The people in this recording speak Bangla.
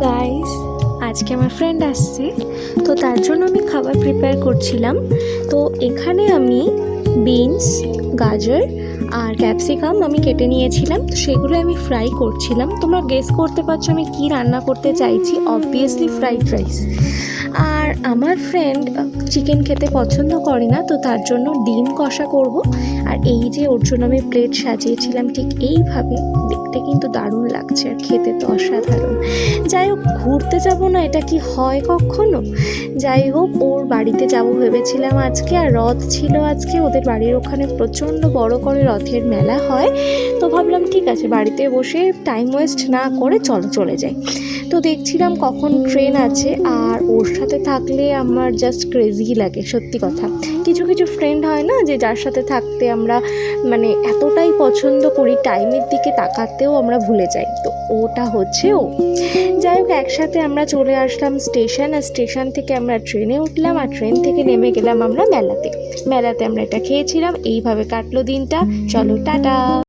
গাইস, আজকে আমার ফ্রেন্ড আসছে, তো তার জন্য আমি খাবার প্রিপেয়ার করছিলাম। তো এখানে আমি বিনস, গাজর আর ক্যাপসিকাম আমি কেটে নিয়েছিলাম, তো সেগুলো আমি ফ্রাই করছিলাম। তোমরা গেস করতে পারছো আমি কি রান্না করতে চাইছি। Obviously fried rice. আর আমার ফ্রেন্ড চিকেন খেতে পছন্দ করে না, তো তার জন্য ডিম কষা করব। আর এই যে ওর জন্য আমি প্লেট সাজিয়েছিলাম ঠিক এইভাবে, দেখতে কিন্তু দারুণ লাগছে আর খেতে তো অসাধারণ। যাই হোক, ঘুরতে যাব না এটা কি হয় কখনো? যাই হোক, ওর বাড়িতে যাব ভেবেছিলাম আজকে, আর রথ ছিল আজকে। ওদের বাড়ির ওখানে প্রচণ্ড বড় করে রথের মেলা হয়, তো ভাবলাম ঠিক আছে বাড়িতে বসে টাইম ওয়েস্ট না করে চলে যাই। তো দেখছিলাম কখন ট্রেন আছে, আর ওর সাথে থাকলে আমার জাস্ট ক্রেজি লাগে। সত্যি কথা, কিছু কিছু ফ্রেন্ড হয় না যে যার সাথে থাকতে আমরা মানে এতটাই পছন্দ করি, টাইমের দিকে তাকাতেও আমরা ভুলে যাই। তো ওটা হচ্ছে ও। যাই হোক, একসাথে আমরা চলে আসলাম স্টেশন, আর স্টেশন থেকে আমরা ট্রেনে উঠলাম, আর ট্রেন থেকে নেমে গেলাম আমরা মেলাতে। মেলাতে আমরা এটা খেয়েছিলাম। এইভাবে কাটলো দিনটা। চলো টাটা।